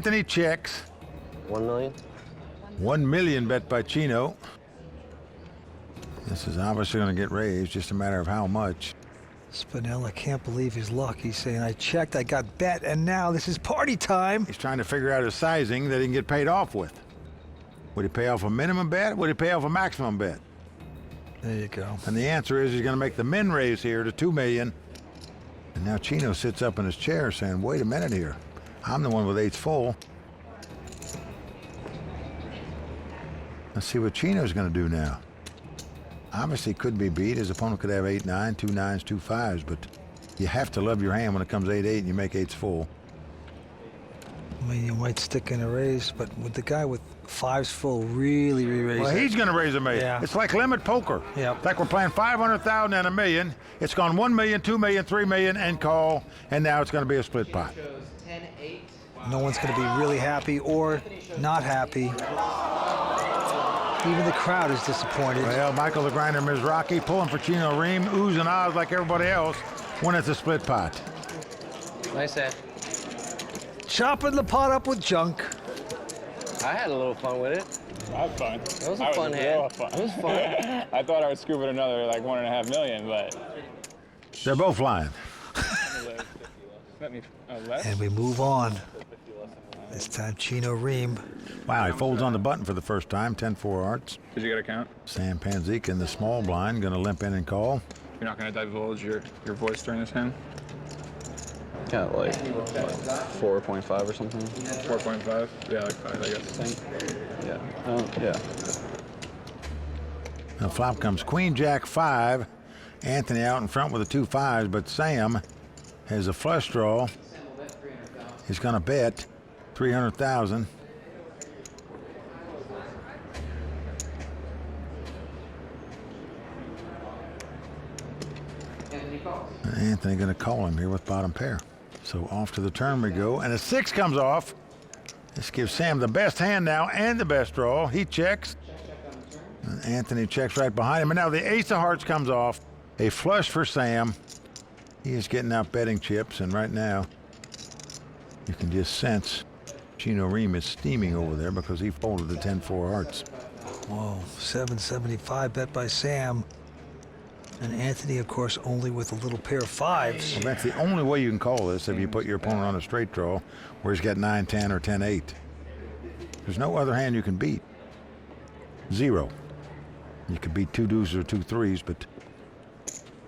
Anthony checks. 1 million. 1 million bet by Chino. This is obviously going to get raised, just a matter of how much. Spinella can't believe his luck. He's saying, I checked, I got bet, and now this is party time. He's trying to figure out his sizing that he can get paid off with. Would he pay off a minimum bet? Would he pay off a maximum bet? There you go. And the answer is he's going to make the min raise here to 2 million. And now Chino sits up in his chair saying, wait a minute here. I'm the one with 8s full. Let's see what Chino's going to do now. Obviously could be beat. His opponent could have 8-9, 2 9s, 2 5s, but you have to love your hand when it comes 8-8 and you make 8s full. I mean, you might stick in a raise, but with the guy with 5s full really re-raise. Well, he's going to raise a million. Yeah. It's like limit poker. Yep. It's like we're playing 500,000 and a million. It's gone 1 million, 2 million, 3 million, and call, and now it's going to be a split pot. No one's going to be really happy or not happy. Even the crowd is disappointed. Well, Michael the Grinder Mizrachi pulling for Chino Ream, oohs and ahs like everybody else when it's a split pot. Nice hand. Chopping the pot up with junk. I had a little fun with it. I had fun. It was a fun hand. It was fun. I thought I would scoop it another like 1.5 million, but They're both lying. let me less. And we move on. This time, Chino Ream. Wow, he folds on the button for the first time, 10-4 hearts. Did you get a count? Sam Panzik in the small blind, going to limp in and call. You're not going to divulge your voice during this hand? Yeah, like 4.5 or something. 4.5? Yeah, like 5, I guess. Yeah. Yeah. Now flop comes Queen Jack 5. Anthony out in front with the 2 5s, but Sam has a flush draw. He's going to bet 300,000. Anthony going to call him here with bottom pair. So off to the turn we go, and a 6 comes off. This gives Sam the best hand now and the best draw. He checks. And Anthony checks right behind him, and now the ace of hearts comes off. A flush for Sam. He is getting out betting chips, and right now you can just sense Chino Ream is steaming over there because he folded the 10-4 hearts. Whoa, 775 bet by Sam. And Anthony, of course, only with a little pair of 5s. Well, that's the only way you can call this if you put your opponent on a straight draw where he's got 9-10 or 10-8. There's no other hand you can beat. 0. You could beat 2 deuces or 2 3s, but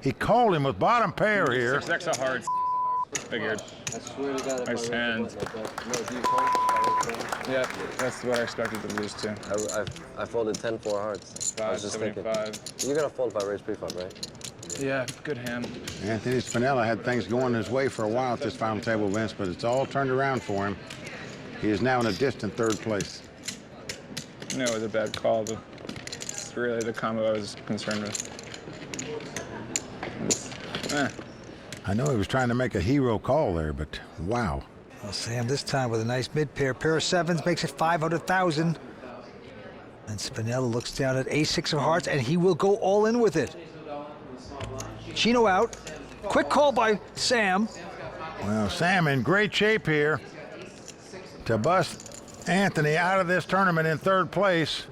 he called him with bottom pair here. 6 of hearts. Figured. Nice hand. Yeah, that's what I expected to lose too. I folded 10-4 hearts. I was just thinking. 75. You're going to fold if I raise pre-flop, right? Yeah, good hand. Anthony Spinella had things going his way for a while at this final table, Vince, but it's all turned around for him. He is now in a distant 3rd place. I know it was a bad call, but it's really the combo I was concerned with. I know he was trying to make a hero call there, but wow. Well, Sam this time with a nice mid-pair. Pair of 7s makes it 500,000. And Spinella looks down at ace-6 of hearts, and he will go all in with it. Chino out. Quick call by Sam. Well, Sam in great shape here to bust Anthony out of this tournament in 3rd place.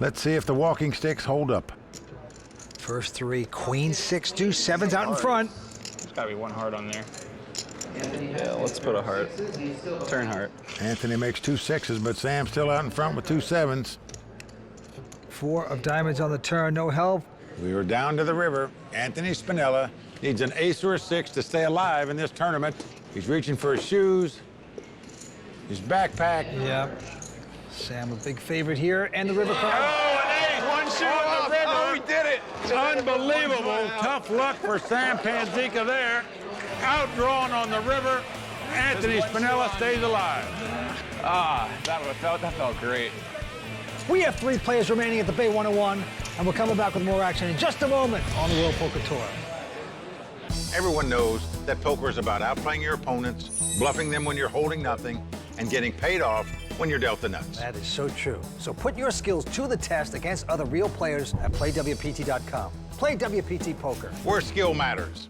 Let's see if the walking sticks hold up. First 3, queen, 6, deuce, 7s out in front. There's got to be one heart on there. Yeah, let's put a heart. Turn heart. Anthony makes 2 6s, but Sam's still out in front with 2 7s. 4 of diamonds on the turn, no help. We are down to the river. Anthony Spinella needs an ace or a 6 to stay alive in this tournament. He's reaching for his shoes, his backpack. Yeah. Sam a big favorite here, and the river card. Oh, an ace! One shoe on the river. Oh, we did it! Unbelievable. Tough luck for Sam Panzika there. Outdrawn on the river. Anthony Spinella stays alive. That felt great. We have 3 players remaining at the Bay 101, and we're coming back with more action in just a moment on the World Poker Tour. Everyone knows that poker is about outplaying your opponents, bluffing them when you're holding nothing, and getting paid off when you're dealt the nuts. That is so true. So put your skills to the test against other real players at PlayWPT.com. Play WPT Poker. Where skill matters.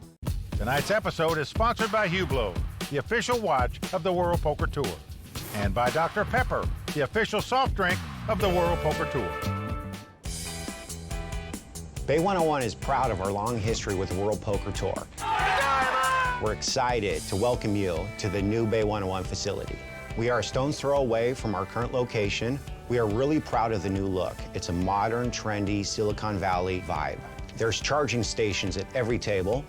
Tonight's episode is sponsored by Hublot, the official watch of the World Poker Tour, and by Dr. Pepper, the official soft drink of the World Poker Tour. Bay 101 is proud of our long history with the World Poker Tour. We're excited to welcome you to the new Bay 101 facility. We are a stone's throw away from our current location. We are really proud of the new look. It's a modern, trendy Silicon Valley vibe. There's charging stations at every table.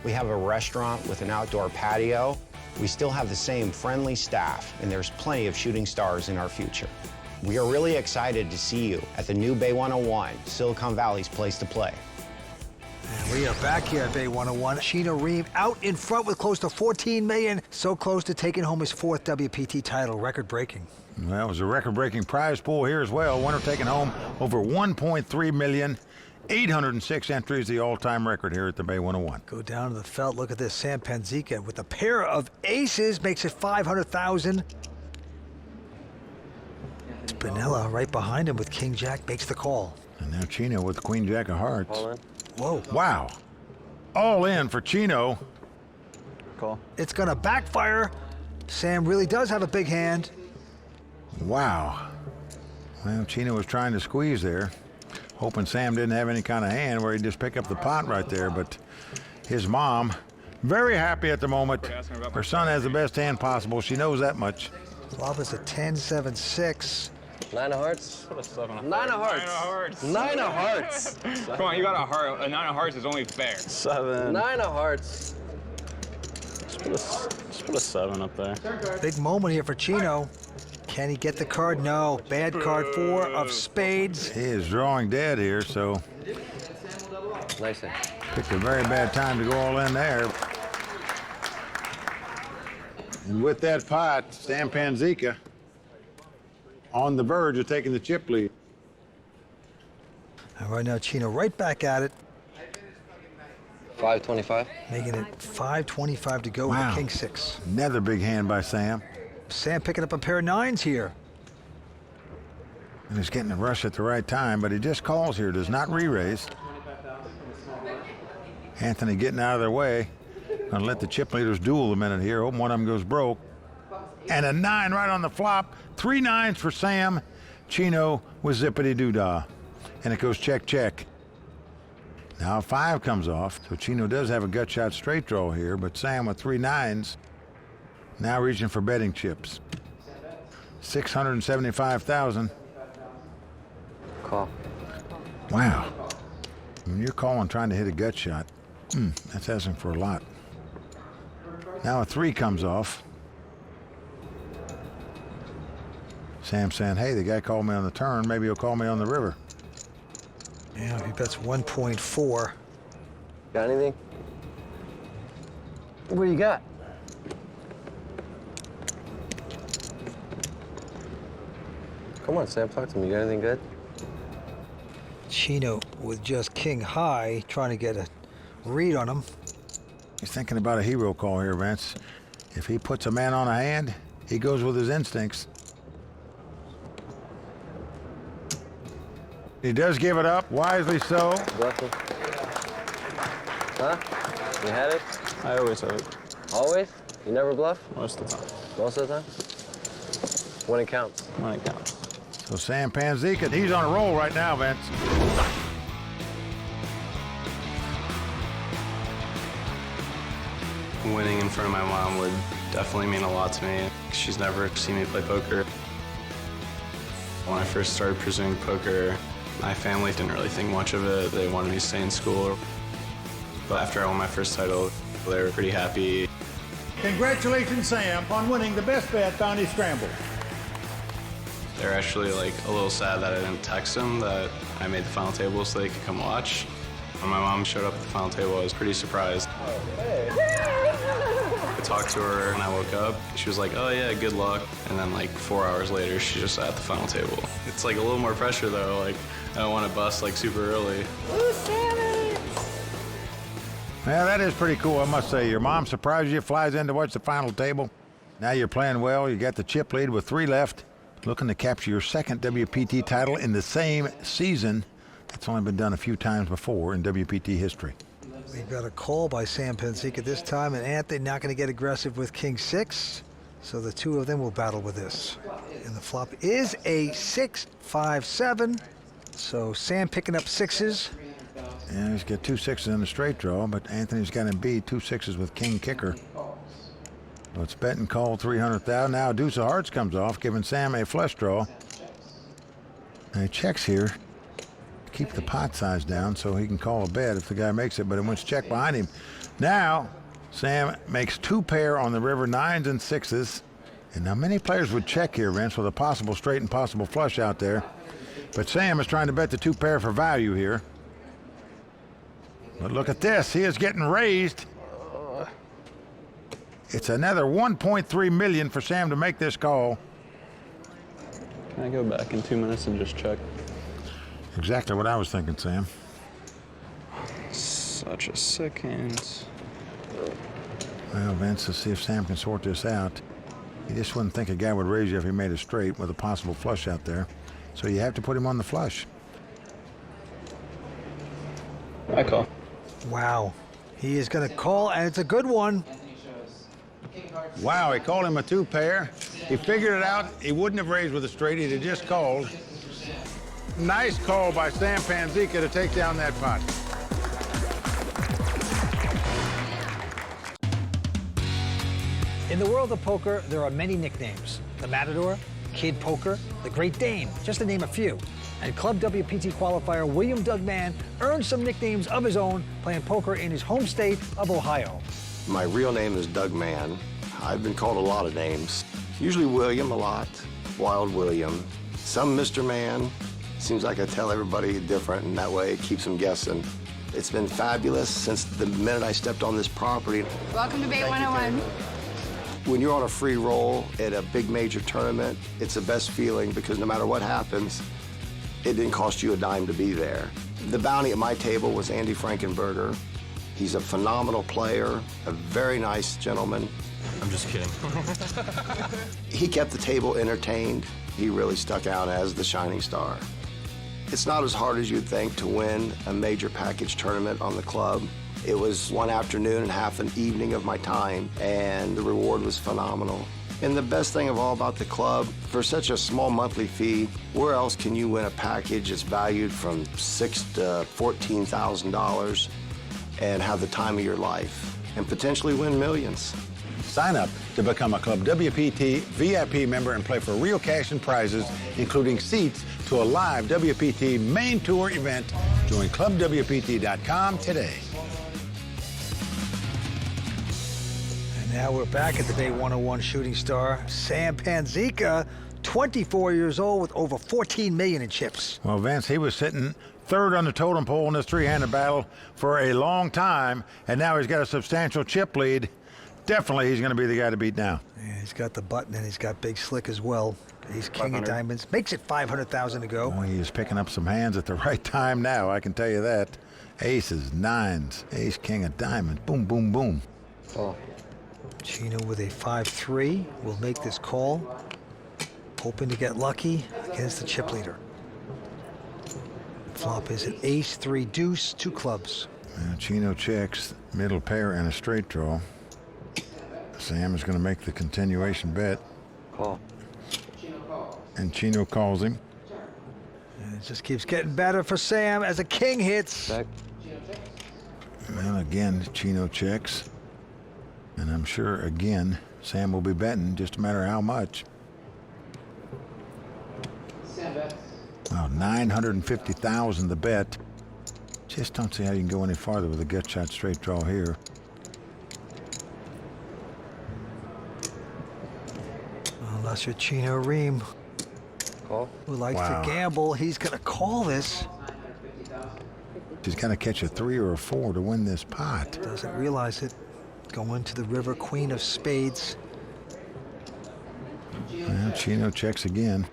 We have a restaurant with an outdoor patio. We still have the same friendly staff, and there's plenty of shooting stars in our future. We are really excited to see you at the new Bay 101, Silicon Valley's place to play. And we are back here at Bay 101. Sheena Reeve out in front with close to $14 million. So close to taking home his 4th WPT title, record-breaking. Well, it was a record-breaking prize pool here as well. Winner taking home over $1.3 million. 806 entries, the all-time record here at the Bay 101. Go down to the felt. Look at this. Sam Panzica with a pair of aces makes it $500,000. Spinella right behind him with King Jack makes the call. And now Chino with Queen Jack of Hearts. All in. Whoa. Wow. All in for Chino. Call. It's going to backfire. Sam really does have a big hand. Wow. Well, Chino was trying to squeeze there, hoping Sam didn't have any kind of hand where he'd just pick up the pot right there, but his mom, very happy at the moment. Her son has the best hand possible. She knows that much. Flop is a 10-7-6. 9 of hearts. Put a 7 of 9 of hearts. hearts. 9 of 9 hearts. of hearts. Come on, you got a heart. A 9 of hearts is only fair. 7. 9 of hearts. Just put a 7 up there. Big moment here for Chino. Can he get the card? No. Bad card. 4 of spades. He is drawing dead here, so Nice hand. picked a very bad time to go all in there. And with that pot, Sam Panzica on the verge of taking the chip lead. And right now, Chino right back at it, 525. making it 5.25 to go Wow. with the King 6. Another big hand by Sam. Sam picking up a pair of 9s here. And he's getting a rush at the right time, but he just calls here, does not re-raise. Anthony getting out of their way. Gonna let the chip leaders duel a minute here. Hope one of them goes broke. And a 9 right on the flop. 3 9s for Sam. Chino with zippity doo-dah. And it goes check, check. Now a 5 comes off, so Chino does have a gut shot straight draw here, but Sam with 3 9s. Now reaching for betting chips. 675,000. Call. Wow. When you're calling trying to hit a gut shot, that's asking for a lot. Now a 3 comes off. Sam saying, hey, the guy called me on the turn. Maybe he'll call me on the river. Yeah, he bets 1.4. Got anything? What do you got? Come on, Sam, talk to me. You got anything good? Chino with just king high, trying to get a read on him. He's thinking about a hero call here, Vince. If he puts a man on a hand, he goes with his instincts. He does give it up, wisely so. Bluffing. Huh? You had it? I always have it. Always? You never bluff? Most of the time. Most of the time? When it counts. When it counts. So Sam Panzica, he's on a roll right now, Vince. Winning in front of my mom would definitely mean a lot to me. She's never seen me play poker. When I first started pursuing poker, my family didn't really think much of it. They wanted me to stay in school. But after I won my first title, they were pretty happy. Congratulations, Sam, on winning the Best Bet Bounty Scramble. They're actually like a little sad that I didn't text them that I made the final table so they could come watch. When my mom showed up at the final table, I was pretty surprised. I talked to her when I woke up. She was like, oh yeah, good luck. And then like 4 hours later, she's just at the final table. It's like a little more pressure though. Like I don't want to bust like super early. Yeah, that is pretty cool, I must say. Your mom surprised you, flies in to watch the final table. Now you're playing well. You got the chip lead with 3 left. Looking to capture your 2nd WPT title in the same season. That's only been done a few times before in WPT history. We got a call by Sam Panzica this time, and Anthony not going to get aggressive with King 6. So the two of them will battle with this. And the flop is a 6-5-7. So Sam picking up 6s. Yeah, he's got 2 6s in the straight draw, but Anthony's got him beat 2 6s with king kicker. So it's bet and call 300,000. Now deuce of hearts comes off, giving Sam a flush draw. And he checks here. Keep the pot size down so he can call a bet if the guy makes it, but it wants check behind him. Now, Sam makes 2 pair on the river, 9s and 6s. And now many players would check here, Vince, with a possible straight and possible flush out there. But Sam is trying to bet the 2 pair for value here. But look at this, he is getting raised. It's another 1.3 million for Sam to make this call. Can I go back in 2 minutes and just check? Exactly what I was thinking, Sam. Such a second. Well, Vince, let's see if Sam can sort this out. You just wouldn't think a guy would raise you if he made a straight with a possible flush out there. So you have to put him on the flush. I call. Wow. He is going to call, and it's a good one. Wow, he called him a 2 pair. He figured it out. He wouldn't have raised with a straight. He'd have just called. Nice call by Sam Panzica to take down that pot. In the world of poker, there are many nicknames. The Matador, Kid Poker, the Great Dane, just to name a few. And Club WPT qualifier William Doug Mann earned some nicknames of his own playing poker in his home state of Ohio. My real name is Doug Mann. I've been called a lot of names. Usually William a lot, Wild William, some Mr. Mann. Seems like I tell everybody different, and that way it keeps them guessing. It's been fabulous since the minute I stepped on this property. Welcome to Bay 101. When you're on a free roll at a big major tournament, it's the best feeling because no matter what happens, it didn't cost you a dime to be there. The bounty at my table was Andy Frankenberger. He's a phenomenal player, a very nice gentleman. I'm just kidding. He kept the table entertained. He really stuck out as the shining star. It's not as hard as you'd think to win a major package tournament on the club. It was one afternoon and half an evening of my time, and the reward was phenomenal. And the best thing of all about the club, for such a small monthly fee, where else can you win a package that's valued from $6,000 to $14,000 and have the time of your life and potentially win millions? Sign up to become a Club WPT VIP member and play for real cash and prizes, including seats to a live WPT main tour event. Join ClubWPT.com today. And now we're back at the Bay 101 shooting star, Sam Panzica, 24 years old with over 14 million in chips. Well, Vince, he was sitting third on the totem pole in this 3-handed battle for a long time, and now he's got a substantial chip lead. Definitely he's going to be the guy to beat now. Yeah, he's got the button, and he's got Big Slick as well. He's king of diamonds. Makes it 500,000 to go. Oh, he is picking up some hands at the right time now, I can tell you that. Aces, 9s, ace, king of diamonds. Boom, boom, boom. Oh. Chino with a 5-3 will make this call, hoping to get lucky against the chip leader. Flop is an ace, 3 deuce, 2 clubs. Chino checks, middle pair and a straight draw. Sam is going to make the continuation bet. Call. And Chino calls him. And it just keeps getting better for Sam as a king hits. Check. Well, again, Chino checks. And I'm sure, again, Sam will be betting, just a matter of how much. Wow, 950,000 the bet. Just don't see how you can go any farther with a gut shot straight draw here. Unless you're Chino Ream, Call. who likes Wow. to gamble, he's going to call this. She's got to catch a 3 or a 4 to win this pot. Doesn't realize it. Going to the river, queen of spades. Well, Chino checks again.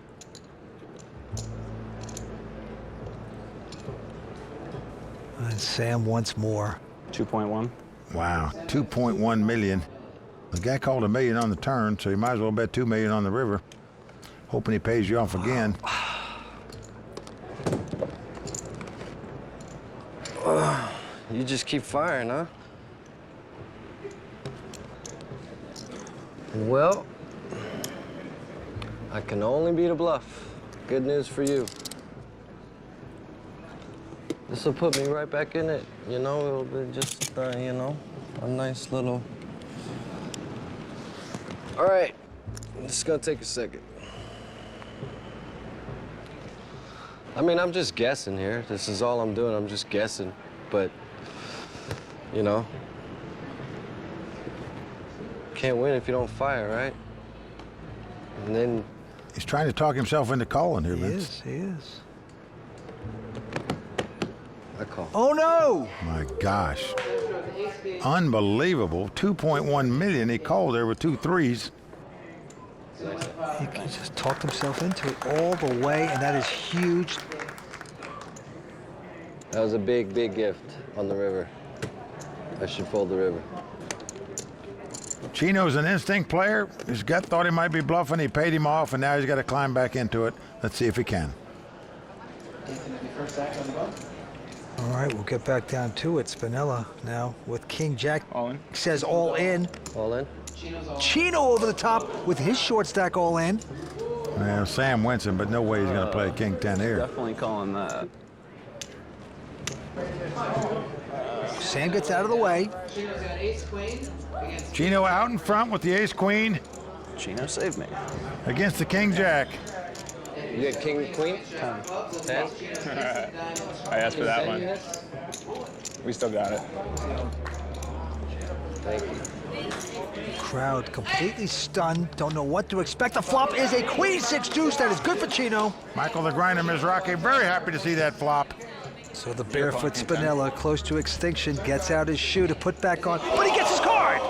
And Sam once more. 2.1. Wow, 2.1 million. The guy called $1 million on the turn, so you might as well bet $2 million on the river. Hoping he pays you off again. You just keep firing, huh? Well, I can only beat a bluff. Good news for you. This will put me right back in it. You know, it'll be just, you know, a nice little... All right, it's gonna take a second. I mean, I'm just guessing here. This is all I'm doing, I'm just guessing. But, you know, can't win if you don't fire, right? And then... He's trying to talk himself into calling here, Vince. He is. I call. Oh, no! My gosh. Unbelievable. 2.1 million. He called there with 2 threes. He just talked himself into it all the way, and that is huge. That was a big, big gift on the river. I should fold the river. Chino's an instinct player. His gut thought he might be bluffing. He paid him off, and now he's got to climb back into it. Let's see if he can. All right, we'll get back down to it. Spinella now with King Jack. All in. Says all in. All in? Chino over the top with his short stack all in. Well, Sam Winston, but no way he's going to play King 10 here. Definitely calling that. Sam gets out of the way. Chino out in front with the ace-queen Chino saved me. against the King Jack. You get king, queen? 10. I asked for that one. We still got it. Thank you. Crowd completely stunned. Don't know what to expect. The flop is a queen 6 deuce. That is good for Chino. Michael the Grinder Mizrachi, very happy to see that flop. So the barefoot Spinella, close to extinction, gets out his shoe to put back on, but he gets his card!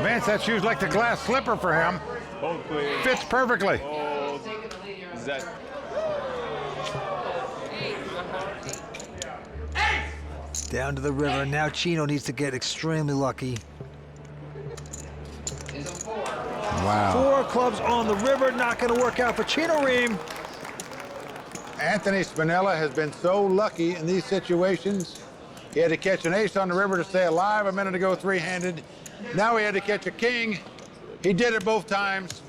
Vance, that shoe's like the glass slipper for him. Hold, please. Fits perfectly. Hold. Is that... Down to the river. Now Chino needs to get extremely lucky. Wow. 4 clubs on the river, not going to work out for Chino Ream. Anthony Spinella has been so lucky in these situations. He had to catch an ace on the river to stay alive a minute ago, 3-handed. Now he had to catch a king. He did it both times.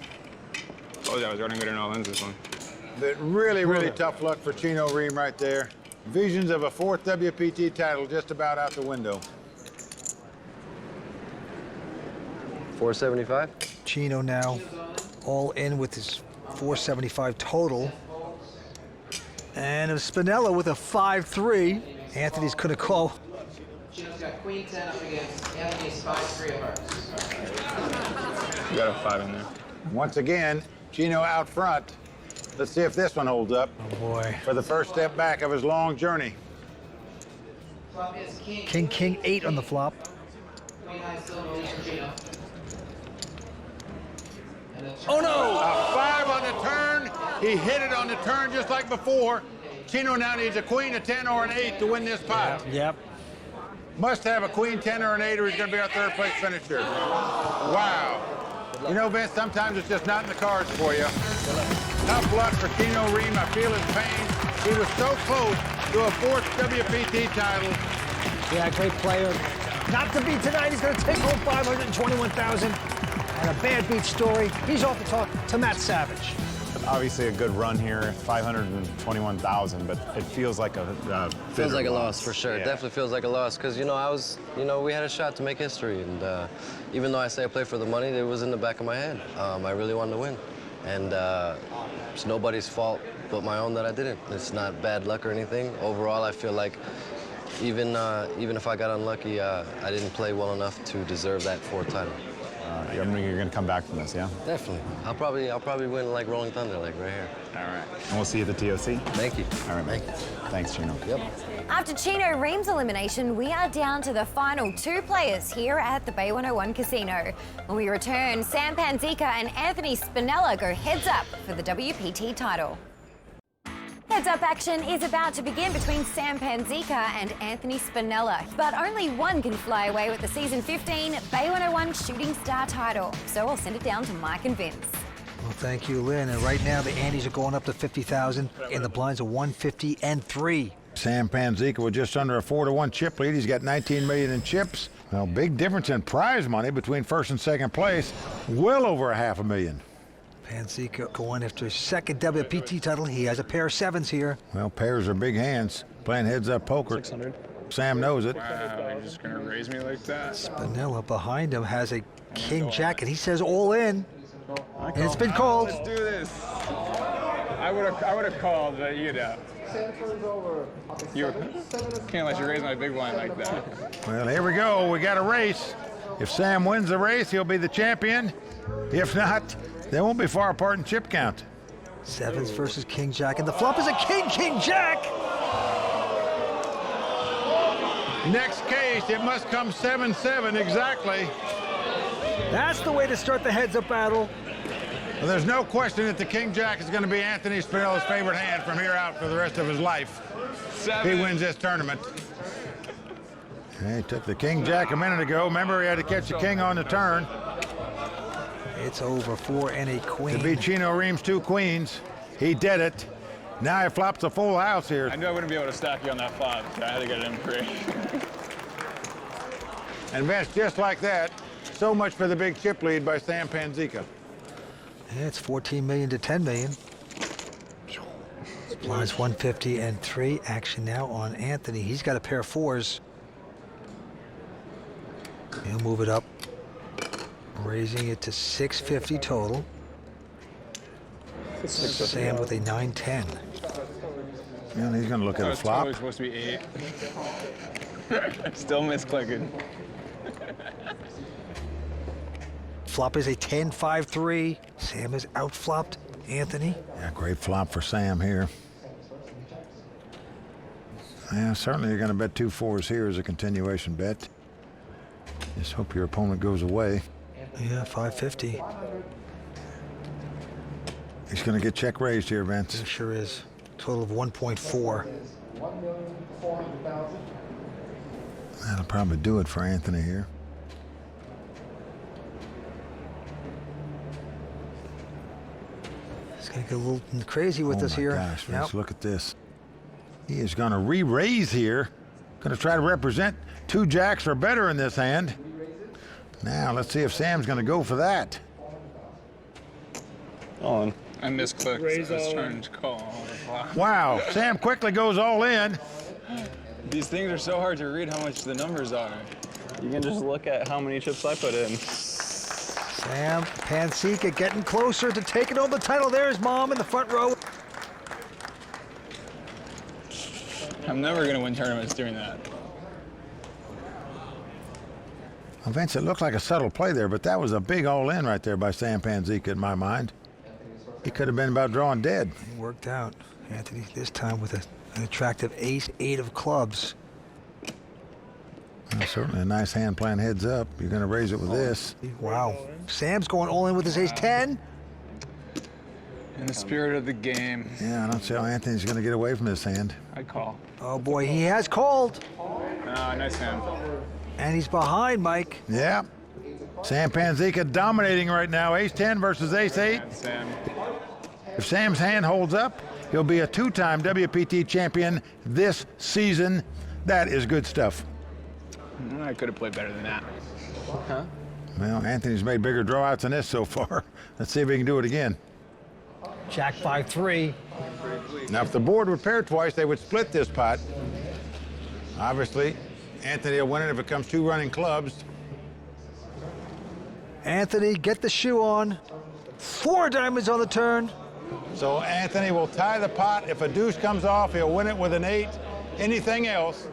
Oh, yeah, I was running good in all ends this one. But really, really tough luck for Chino Ream right there. Visions of a 4th WPT title just about out the window. 475? Chino now all in with his 475 total. And a Spinella with a 5-3. Anthony's gonna call. Chino's got queen 10 up against Anthony's 5-3 of hearts. You got a 5 in there. Once again, Chino out front. Let's see if this one holds up. Oh boy. For the first step back of his long journey. Flop is King 8 on the flop. Queen high silver leads for Chino. Oh no! A 5 on the turn. He hit it on the turn just like before. Chino now needs a queen, a 10, or an 8 to win this pile. Yep. Must have a queen, 10, or an 8, or he's going to be our 3rd place finisher. Wow. You know, Vince, sometimes it's just not in the cards for you. Tough luck for Chino Ream. I feel his pain. He was so close to a 4th WPT title. Yeah, great player. Not to beat tonight. He's going to take home $521,000. And a bad beat story. He's off to talk to Matt Savage. Obviously a good run here, 521,000, but it feels like a Feels like a loss loss for sure. Yeah. Definitely feels like a loss because we had a shot to make history, and even though I say I play for the money, it was in the back of my head. I really wanted to win, and it's nobody's fault but my own that I didn't. It's not bad luck or anything. Overall, I feel like even if I got unlucky, I didn't play well enough to deserve that 4th title. You're going to come back from this, yeah? Definitely. I'll probably win like Rolling Thunder, like right here. All right. And we'll see you at the TOC. Thank you. All right, mate. Thanks, Chino. Yep. After Chino Ream's elimination, we are down to the final 2 players here at the Bay 101 Casino. When we return, Sam Panzica and Anthony Spinella go heads up for the WPT title. Heads-up action is about to begin between Sam Panzica and Anthony Spinella, but only one can fly away with the Season 15 Bay 101 Shooting Star title. So I'll send it down to Mike and Vince. Well, thank you, Lynn. And right now, the Andes are going up to 50,000, and the blinds are 150 and 3. Sam Panzica with just under a 4-1 chip lead. He's got 19 million in chips. Well, big difference in prize money between first and second place. Well over a $500,000. Panzica going after his second WPT title. He has a pair of sevens here. Well, pairs are big hands. Playing heads-up poker. 600. Sam knows it. Wow, you're just gonna raise me like that? Spinella behind him has a king jack, and he says all in. And it's been called. Let's do this. I would have called, but you know. You can't let you raise my big blind like that. Well, here we go. We got a race. If Sam wins the race, he'll be the champion. If not, they won't be far apart in chip count. Sevens versus king jack, and the flop is a king jack. Next case, it must come 7-7 exactly. That's the way to start the heads-up battle. Well, there's no question that the king jack is going to be Anthony Spinella's favorite hand from here out for the rest of his life. If he wins this tournament. He took the king jack a minute ago. Remember, he had to catch the king on the turn. It's over 4 and a queen. To beat Chino Reams 2 queens. He did it. Now he flops a full house here. I knew I wouldn't be able to stack you on that flop, so I had to get it in free. And Vince, just like that, so much for the big chip lead by Sam Panzica. Yeah, it's 14 million to 10 million. Blinds 150 and 3. Action now on Anthony. He's got a pair of fours. He'll move it up, raising it to 650 total. Sam with a 9-10. Yeah, he's going to look at a flop. Totally supposed to be 8. Still misclicking. Flop is a 10-5-3. Sam has outflopped Anthony. Yeah, great flop for Sam here. Yeah, certainly you're going to bet 2 fours here as a continuation bet. Just hope your opponent goes away. Yeah, 550. He's going to get check raised here, Vince. It sure is. Total of 1.4. That'll probably do it for Anthony here. He's going to get a little crazy with us here. Oh my gosh, Vince, look at this. He is going to re-raise here. Going to try to represent 2 jacks or better in this hand. Now, let's see if Sam's going to go for that. On. I misclicked. I was trying to call. Wow, Sam quickly goes all in. These things are so hard to read how much the numbers are. You can just look at how many chips I put in. Sam Panzica getting closer to taking home the title. There's Mom in the front row. I'm never going to win tournaments doing that. Well, Vince, it looked like a subtle play there, but that was a big all-in right there by Sam Panzica in my mind. He could have been about drawing dead. It worked out. Anthony this time with an attractive ace-8 of clubs. Well, certainly a nice hand playing heads up. You're going to raise it with this. Wow. Sam's going all in with his ace-10. In the spirit of the game. Yeah, I don't see how Anthony's going to get away from this hand. I call. Oh, boy, he has called. Nice hand. And he's behind, Mike. Yeah. Sam Panzica dominating right now. Ace-10 versus ace-8. Sam. If Sam's hand holds up, he'll be a 2-time WPT champion this season. That is good stuff. I could have played better than that. Huh? Well, Anthony's made bigger drawouts than this so far. Let's see if he can do it again. Jack 5-3. Now, if the board would pair twice, they would split this pot. Obviously, Anthony will win it if it comes 2 running clubs. Anthony, get the shoe on. 4 diamonds on the turn. So Anthony will tie the pot. If a deuce comes off, he'll win it with an 8. Anything else,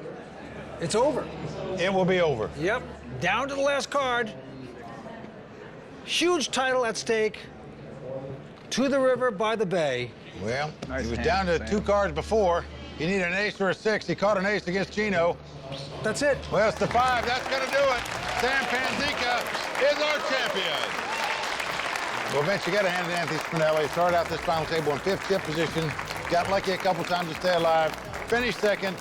It's over. it will be over. Yep. Down to the last card. Huge title at stake. To the river by the bay. Well, Nice he was hand, down to Sam. 2 cards before. He needed an ace or a 6. He caught an ace against Chino. That's it. Well, it's the 5. That's going to do it. Sam Panzica is our champion. Well, Vince, you got to hand it to Anthony Spinella. He started out this final table in 5th chip position. Got lucky a couple times to stay alive. Finished 2nd.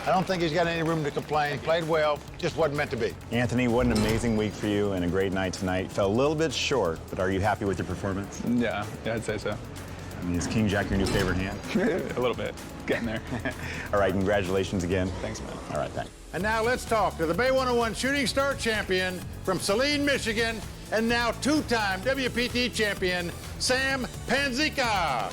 I don't think he's got any room to complain. Played well. Just wasn't meant to be. Anthony, what an amazing week for you and a great night tonight. Fell a little bit short, but are you happy with your performance? Yeah, I'd say so. I mean, is King Jack your new favorite hand? A little bit. Getting there. All right, congratulations again. Thanks, man. All right, thanks. And now let's talk to the Bay 101 Shooting Star champion from Saline, Michigan, and now two-time WPT champion, Sam Panzica.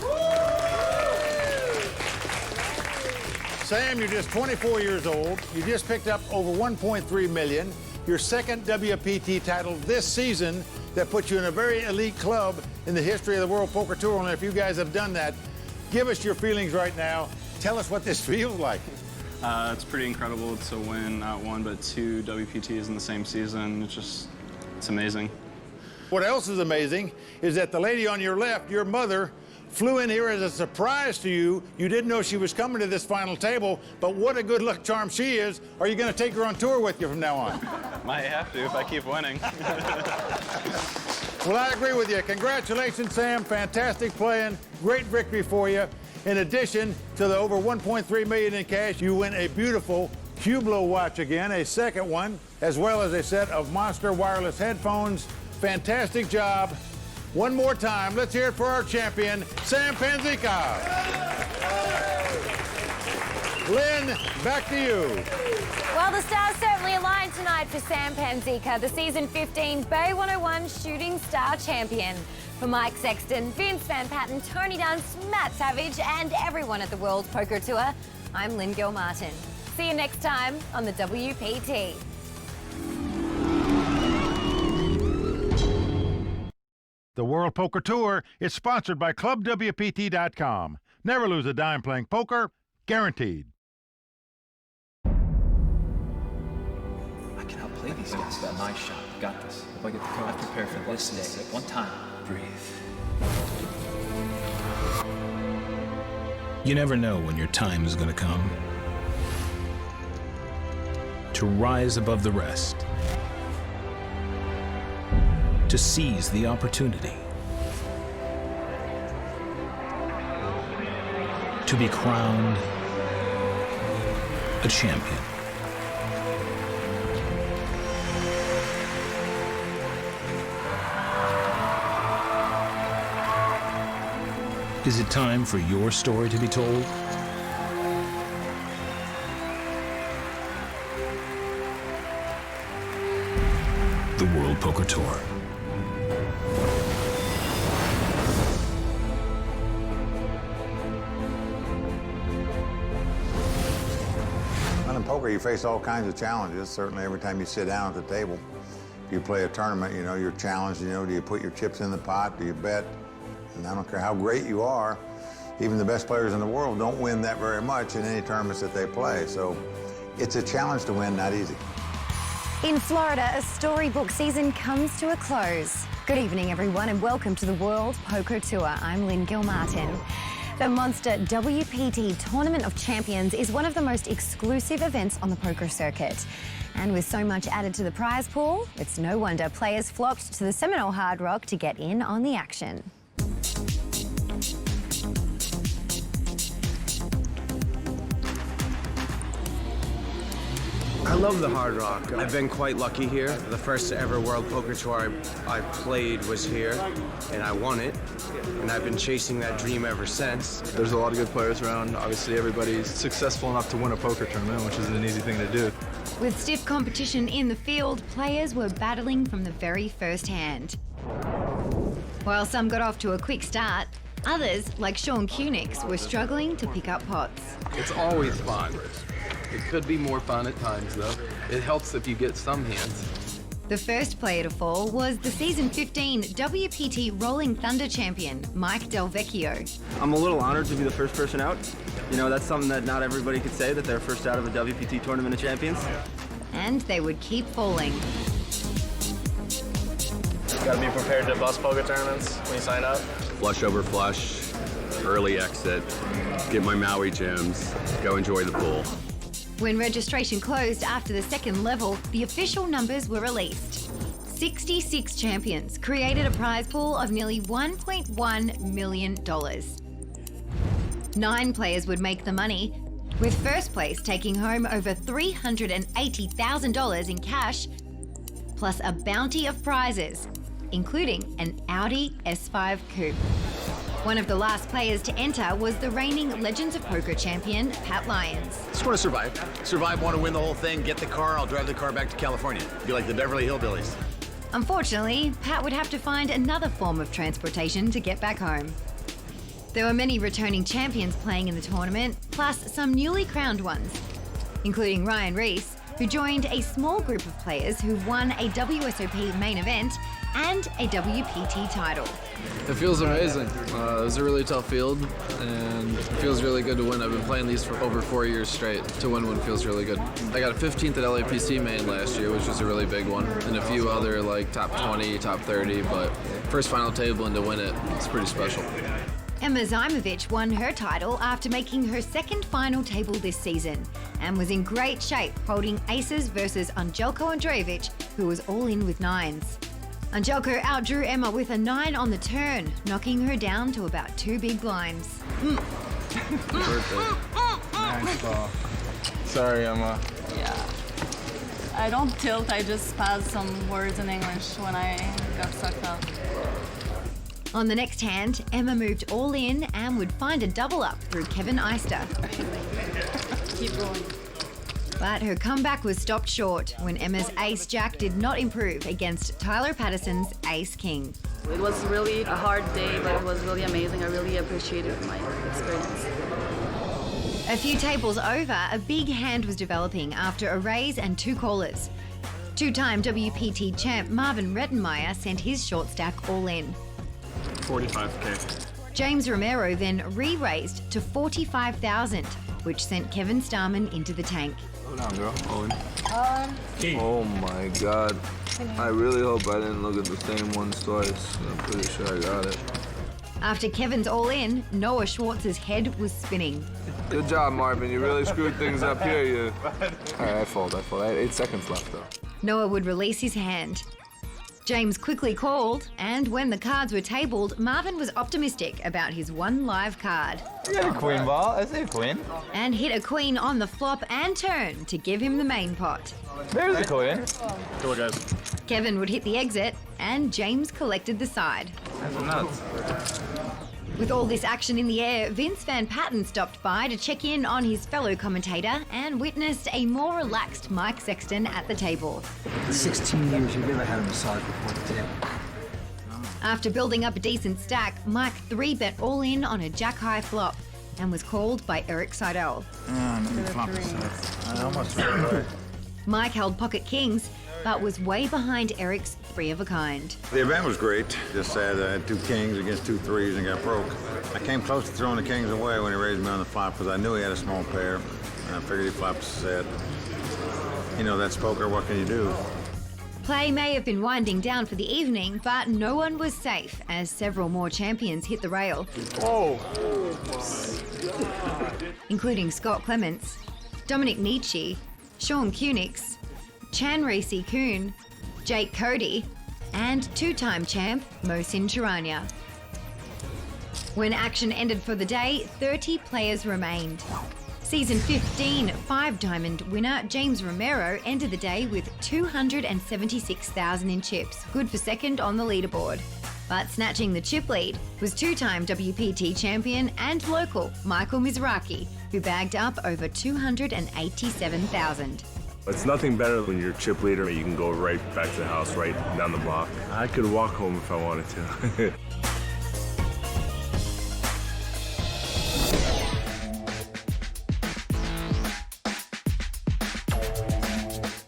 Sam, you're just 24 years old. You just picked up over $1.3 million, your second WPT title this season that puts you in a very elite club in the history of the World Poker Tour. And if you guys have done that, give us your feelings right now. Tell us what this feels like. It's pretty incredible to win not one, but 2 WPTs in the same season. It's amazing. What else is amazing is that the lady on your left, your mother, flew in here as a surprise to you. You didn't know she was coming to this final table, but what a good luck charm she is. Are you going to take her on tour with you from now on? Might have to if I keep winning. Well, I agree with you. Congratulations, Sam. Fantastic playing. Great victory for you. In addition to the over $1.3 million in cash, you win a beautiful Hublot watch again, a second one, as well as a set of Monster wireless headphones. Fantastic job. One more time, let's hear it for our champion, Sam Panzica. Lynn, back to you. Well, the stars certainly aligned tonight for Sam Panzica, the season 15 Bay 101 Shooting Star champion. For Mike Sexton, Vince Van Patten, Tony Dunst, Matt Savage, and everyone at the World Poker Tour, I'm Lynn Gilmartin. See you next time on the WPT. The World Poker Tour is sponsored by ClubWPT.com. Never lose a dime playing poker, guaranteed. I can outplay these guys. Got a nice shot. Got this. If I get the card, I prepare for this day. One time. Breathe. You never know when your time is going to come. To rise above the rest. To seize the opportunity. To be crowned a champion. Is it time for your story to be told? The World Poker Tour. Well, in poker, you face all kinds of challenges. Certainly every time you sit down at the table. If you play a tournament, you know, you're challenged, you know, do you put your chips in the pot, do you bet? And I don't care how great you are, even the best players in the world don't win that very much in any tournaments that they play. So it's a challenge to win, not easy. In Florida, a storybook season comes to a close. Good evening, everyone, and welcome to the World Poker Tour. I'm Lynn Gilmartin. The Monster WPT Tournament of Champions is one of the most exclusive events on the poker circuit. And with so much added to the prize pool, it's no wonder players flocked to the Seminole Hard Rock to get in on the action. I love the Hard Rock. I've been quite lucky here. The first ever World Poker Tour I played was here, and I won it. And I've been chasing that dream ever since. There's a lot of good players around. Obviously, everybody's successful enough to win a poker tournament, which isn't an easy thing to do. With stiff competition in the field, players were battling from the very first hand. While some got off to a quick start, others, like Sean Kunix, were struggling to pick up pots. It's always fun. It could be more fun at times, though. It helps if you get some hands. The first player to fall was the season 15 WPT Rolling Thunder champion, Mike Del Vecchio. I'm a little honored to be the first person out. You know, that's something that not everybody could say, that they're first out of a WPT Tournament of Champions. And they would keep falling. Got to be prepared to bust poker tournaments when you sign up. Flush over flush, early exit, get my Maui gems, go enjoy the pool. When registration closed after the second level, the official numbers were released. 66 champions created a prize pool of nearly $1.1 million. 9 players would make the money, with first place taking home over $380,000 in cash, plus a bounty of prizes, including an Audi S5 Coupe. One of the last players to enter was the reigning Legends of Poker champion, Pat Lyons. Just want to survive. Survive, want to win the whole thing, get the car, I'll drive the car back to California. Be like the Beverly Hillbillies. Unfortunately, Pat would have to find another form of transportation to get back home. There were many returning champions playing in the tournament, plus some newly crowned ones, including Ryan Reese, who joined a small group of players who won a WSOP main event and a WPT title. It feels amazing. It was a really tough field, and it feels really good to win. I've been playing these for over 4 years straight. To win one feels really good. I got a 15th at LAPC main last year, which was a really big one, and a few other like top 20, top 30, but first final table and to win it, it's pretty special. Emma Zajmovic won her title after making her second final table this season and was in great shape holding aces versus Anđelko Andrejević, who was all in with nines. Anđelko outdrew Emma with a 9 on the turn, knocking her down to about 2 big blinds. Nice ball. Sorry, Emma. Yeah. I don't tilt, I just pass some words in English when I got sucked up. On the next hand, Emma moved all in and would find a double up through Kevin Eister. Keep going. But her comeback was stopped short when Emma's ace-jack did not improve against Tyler Patterson's ace-king. It was really a hard day, but it was really amazing. I really appreciated my experience. A few tables over, a big hand was developing after a raise and 2 callers. Two-time WPT champ Marvin Rettenmeier sent his short stack all in. 45K. James Romero then re-raised to 45,000, which sent Kevin Starman into the tank. Hold on, girl. Owen. Oh my God. I really hope I didn't look at the same ones twice. I'm pretty sure I got it. After Kevin's all in, Noah Schwartz's head was spinning. Good job, Marvin. You really screwed things up here. You. All right, I fold. I had 8 seconds left, though. Noah would release his hand. James quickly called, and when the cards were tabled, Marvin was optimistic about his one live card. You got a queen ball. I see a queen. And hit a queen on the flop and turn to give him the main pot. There's a queen. Go on, guys. Kevin would hit the exit, and James collected the side. That's nuts. With all this action in the air, Vince Van Patten stopped by to check in on his fellow commentator and witnessed a more relaxed Mike Sexton at the table. 16 years, you've never had a massage before the table. After building up a decent stack, Mike 3-bet all in on a jack-high flop and was called by Eric Seidel. I almost forgot. Mike held pocket kings, but was way behind Eric's 3 of a kind. The event was great. Just sad I had 2 kings against 2 threes and got broke. I came close to throwing the kings away when he raised me on the flop because I knew he had a small pair. And I figured he flopped a set. You know, that's poker. What can you do? Play may have been winding down for the evening, but no one was safe as several more champions hit the rail. Oh! Including Scott Clements, Dominic Nietzsche, Sean Kunix, Chan Reese Kuhn, Jake Cody, and 2-time champ Mohsin Charania. When action ended for the day, 30 players remained. Season 15 5-diamond winner James Romero ended the day with 276,000 in chips, good for second on the leaderboard. But snatching the chip lead was 2-time WPT champion and local Michael Mizraki, who bagged up over 287,000. It's nothing better when you're chip leader. You can go right back to the house, right down the block. I could walk home if I wanted to.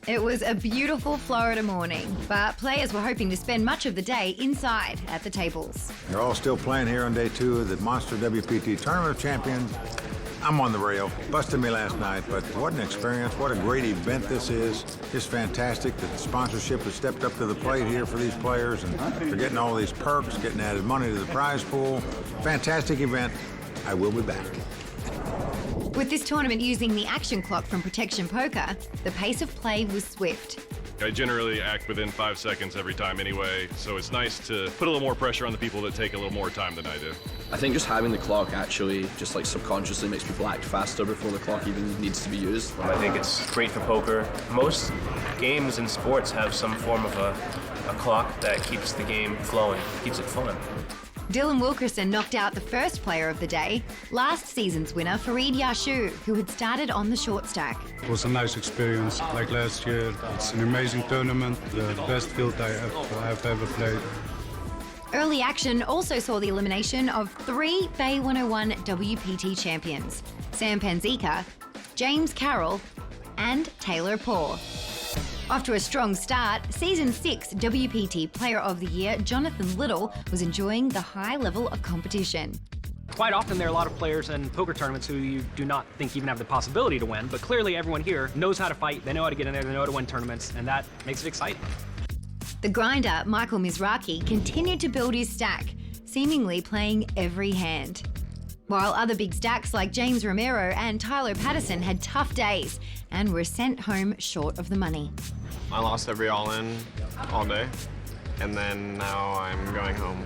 It was a beautiful Florida morning, but players were hoping to spend much of the day inside at the tables. They're all still playing here on day 2 of the Monster WPT Tournament of Champions. I'm on the rail. Busted me last night, but what an experience. What a great event this is. Just fantastic that the sponsorship has stepped up to the plate here for these players and for getting all these perks, getting added money to the prize pool. Fantastic event. I will be back. With this tournament using the action clock from Protection Poker, the pace of play was swift. I generally act within 5 seconds every time anyway, so it's nice to put a little more pressure on the people that take a little more time than I do. I think just having the clock actually just like subconsciously makes people act faster before the clock even needs to be used. I think it's great for poker. Most games and sports have some form of a clock that keeps the game flowing, keeps it fun. Dylan Wilkerson knocked out the first player of the day, last season's winner Farid Yashu, who had started on the short stack. It was a nice experience, like last year. It's an amazing tournament, the best field I have ever played. Early action also saw the elimination of 3 Bay 101 WPT champions, Sam Panzica, James Carroll, and Taylor Poor. Off to a strong start, Season 6 WPT Player of the Year Jonathan Little was enjoying the high level of competition. Quite often there are a lot of players in poker tournaments who you do not think even have the possibility to win, but clearly everyone here knows how to fight, they know how to get in there, they know how to win tournaments, and that makes it exciting. The grinder, Michael Mizraki, continued to build his stack, seemingly playing every hand. While other big stacks like James Romero and Tyler Patterson had tough days and were sent home short of the money. I lost every all-in all day, and then now I'm going home.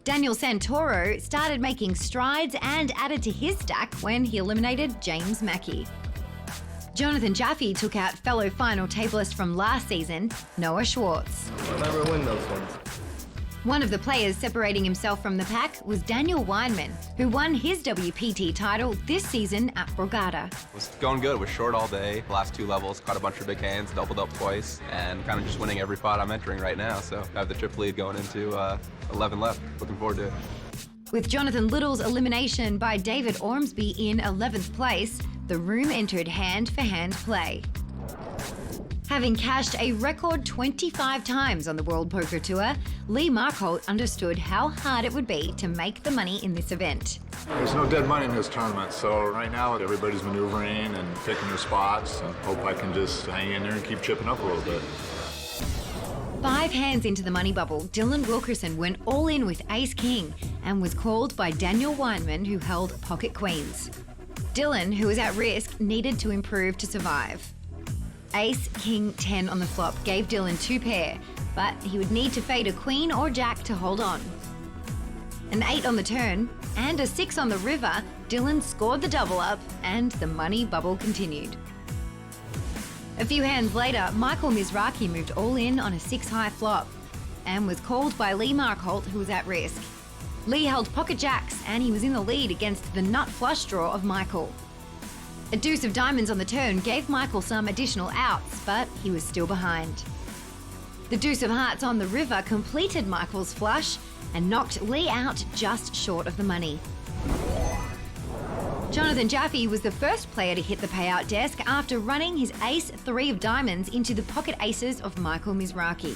Daniel Santoro started making strides and added to his stack when he eliminated James Mackey. Jonathan Jaffe took out fellow final tableist from last season, Noah Schwartz. I'll never win those ones. One of the players separating himself from the pack was Daniel Weinman, who won his WPT title this season at Borgata. It was going good. It was short all day. The last 2 levels, caught a bunch of big hands, doubled up twice, and kind of just winning every pot I'm entering right now. So I have the trip lead going into 11 left. Looking forward to it. With Jonathan Little's elimination by David Ormsby in 11th place, the room entered hand-for-hand play. Having cashed a record 25 times on the World Poker Tour, Lee Markholt understood how hard it would be to make the money in this event. There's no dead money in this tournament, so right now everybody's maneuvering and picking their spots, and hope I can just hang in there and keep chipping up a little bit. 5 hands into the money bubble, Dylan Wilkerson went all in with Ace-King and was called by Daniel Weinman, who held pocket queens. Dylan, who was at risk, needed to improve to survive. Ace-King-10 on the flop gave Dylan 2 pair, but he would need to fade a queen or jack to hold on. An 8 on the turn and a 6 on the river, Dylan scored the double up and the money bubble continued. A few hands later, Michael Mizraki moved all in on a 6-high flop and was called by Lee Markholt, who was at risk. Lee held pocket jacks and he was in the lead against the nut flush draw of Michael. A deuce of diamonds on the turn gave Michael some additional outs, but he was still behind. The deuce of hearts on the river completed Michael's flush and knocked Lee out just short of the money. Jonathan Jaffe was the first player to hit the payout desk after running his ace-3 of diamonds into the pocket aces of Michael Mizraki.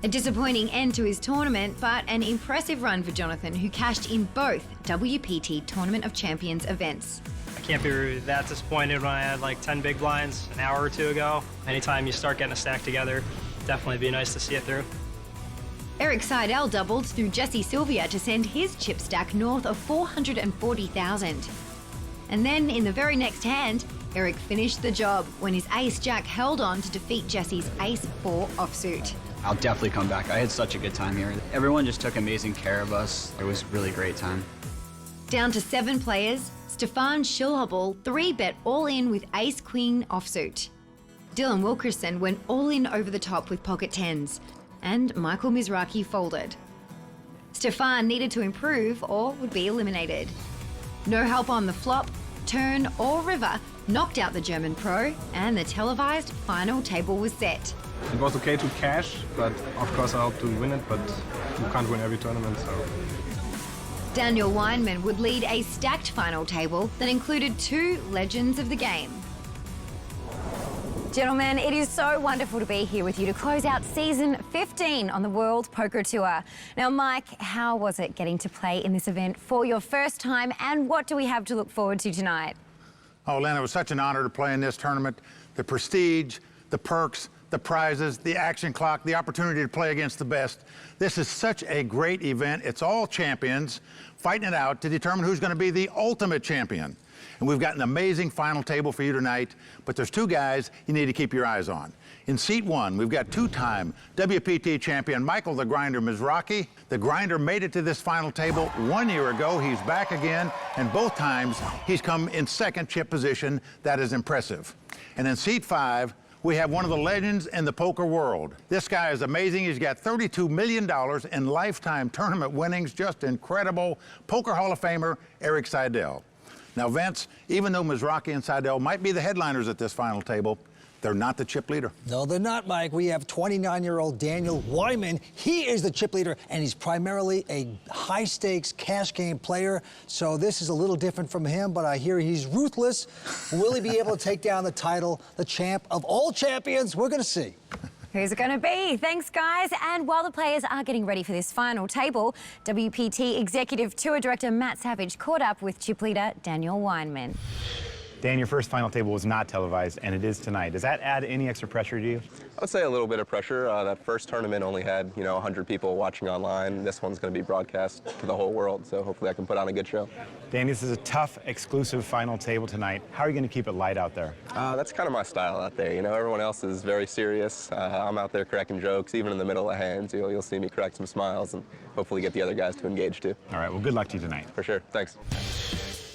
A disappointing end to his tournament, but an impressive run for Jonathan, who cashed in both WPT Tournament of Champions events. I can't be that disappointed when I had like 10 big blinds an hour or 2 ago. Anytime you start getting a stack together, definitely be nice to see it through. Eric Seidel doubled through Jesse Sylvia to send his chip stack north of 440,000. And then in the very next hand, Eric finished the job when his ace-jack held on to defeat Jesse's ace-4 offsuit. I'll definitely come back. I had such a good time here. Everyone just took amazing care of us. It was a really great time. Down to 7 players, Stefan Schilhobel 3-bet all in with ace-queen offsuit. Dylan Wilkerson went all in over the top with pocket 10s, and Michael Mizraki folded. Stefan needed to improve or would be eliminated. No help on the flop, turn or river knocked out the German pro, and the televised final table was set. It was okay to cash, but of course I hope to win it, but you can't win every tournament, so. Daniel Weinman would lead a stacked final table that included 2 legends of the game. Gentlemen, it is so wonderful to be here with you to close out season 15 on the World Poker Tour. Now, Mike, how was it getting to play in this event for your first time, and what do we have to look forward to tonight? Oh, Len, it was such an honor to play in this tournament. The prestige, the perks, the prizes, the action clock, the opportunity to play against the best. This is such a great event. It's all champions fighting it out to determine who's going to be the ultimate champion. And we've got an amazing final table for you tonight, but there's 2 guys you need to keep your eyes on. In seat 1, we've got 2-time WPT champion Michael the Grinder Mizraki. The Grinder made it to this final table 1 year ago. He's back again, and both times he's come in 2nd chip position. That is impressive. And in seat 5, we have one of the legends in the poker world. This guy is amazing. He's got $32 million in lifetime tournament winnings. Just incredible. Poker Hall of Famer, Eric Seidel. Now, Vince, even though Mizrachi and Seidel might be the headliners at this final table, they're not the chip leader. No, they're not, Mike. We have 29-year-old Daniel Weinman. He is the chip leader, and he's primarily a high-stakes cash game player. So this is a little different from him, but I hear he's ruthless. Will he be able to take down the title, the champ of all champions? We're going to see. Who's it going to be? Thanks, guys. And while the players are getting ready for this final table, WPT Executive Tour Director Matt Savage caught up with chip leader Daniel Weinman. Dan, your first final table was not televised, and it is tonight. Does that add any extra pressure to you? I would say a little bit of pressure. That first tournament only had, 100 people watching online. This one's going to be broadcast to the whole world, so hopefully I can put on a good show. Dan, this is a tough, exclusive final table tonight. How are you going to keep it light out there? That's kind of my style out there. Everyone else is very serious. I'm out there cracking jokes, even in the middle of hands. You'll see me crack some smiles and hopefully get the other guys to engage too. All right, well, good luck to you tonight. For sure, thanks.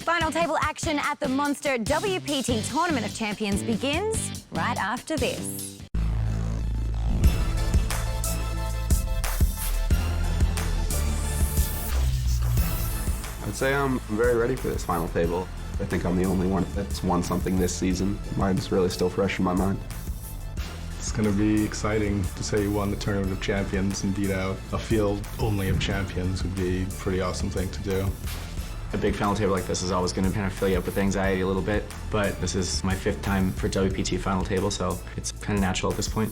Final table action at the Monster WPT Tournament of Champions begins right after this. I'd say I'm very ready for this final table. I think I'm the only one that's won something this season. Mine's really still fresh in my mind. It's going to be exciting to say you won the Tournament of Champions and beat out a field only of champions would be a pretty awesome thing to do. A big final table like this is always going to kind of fill you up with anxiety a little bit, but this is my 5th time for WPT final table, so it's kind of natural at this point.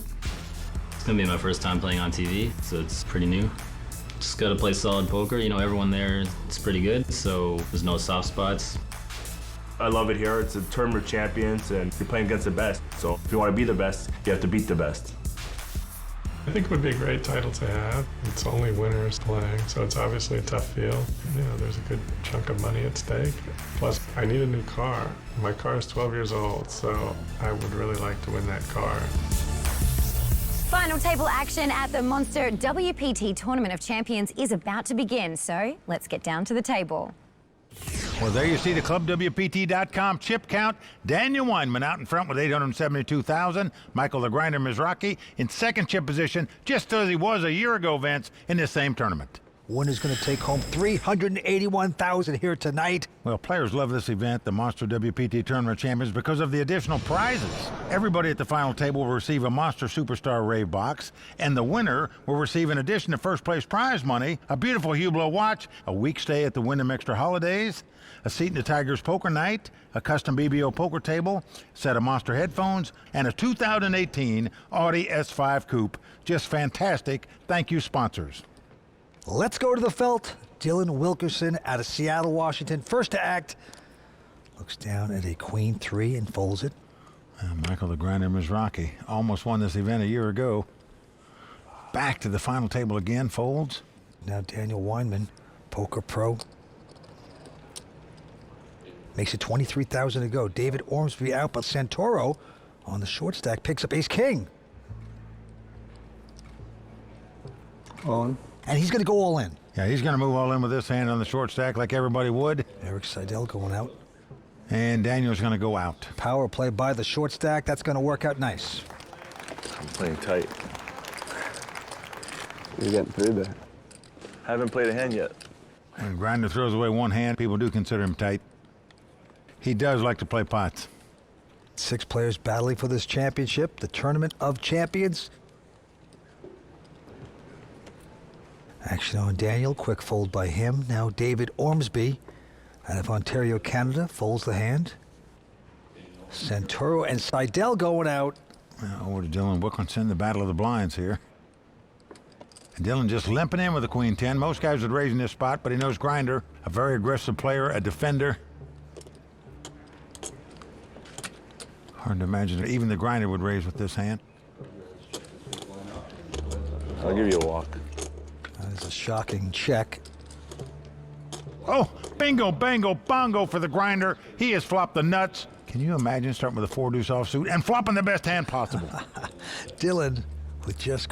It's going to be my first time playing on TV, so it's pretty new. Just got to play solid poker. Everyone there is pretty good, so there's no soft spots. I love it here. It's a tournament of champions, and you're playing against the best. So if you want to be the best, you have to beat the best. I think it would be a great title to have. It's only winners playing, so it's obviously a tough field. There's a good chunk of money at stake. Plus, I need a new car. My car is 12 years old, so I would really like to win that car. Final table action at the Monster WPT Tournament of Champions is about to begin, so let's get down to the table. Well, there you see the ClubWPT.com chip count. Daniel Weinman out in front with 872,000. Michael the Grinder Mizrachi in second chip position, just as he was a year ago, Vince, in this same tournament. Winner's going to take home $381,000 here tonight. Well, players love this event, the Monster WPT Tournament Champions, because of the additional prizes. Everybody at the final table will receive a Monster Superstar Rave box, and the winner will receive, in addition to first place prize money, a beautiful Hublot watch, a week stay at the Wyndham Extra Holidays, a seat in the Tigers Poker Night, a custom BBO poker table, set of Monster headphones, and a 2018 Audi S5 Coupe. Just fantastic. Thank you, sponsors. Let's go to the felt. Dylan Wilkerson out of Seattle, Washington. First to act. Looks down at a queen 3 and folds it. Michael the Grinder Mizrachi almost won this event a year ago. Back to the final table again, folds. Now Daniel Weinman, poker pro. Makes it 23,000 to go. David Ormsby out, but Santoro on the short stack picks up ace-king. On. And he's going to go all in. Yeah, he's going to move all in with this hand on the short stack like everybody would. Eric Seidel going out. And Daniel's going to go out. Power play by the short stack. That's going to work out nice. I'm playing tight. You're getting through there. Haven't played a hand yet. And Grinder throws away one hand. People do consider him tight. He does like to play pots. 6 players battling for this championship, the Tournament of Champions. Action on Daniel, quick fold by him. Now David Ormsby out of Ontario, Canada, folds the hand. Santoro and Seidel going out. Over to Dylan Wilkinson, the battle of the blinds here. And Dylan just limping in with the queen 10. Most guys would raise in this spot, but he knows Grinder, a very aggressive player, a defender. Hard to imagine that even the Grinder would raise with this hand. I'll give you a walk. That is a shocking check. Oh, bingo, bango, bongo for the Grinder. He has flopped the nuts. Can you imagine starting with a 4-deuce offsuit and flopping the best hand possible? Dylan with just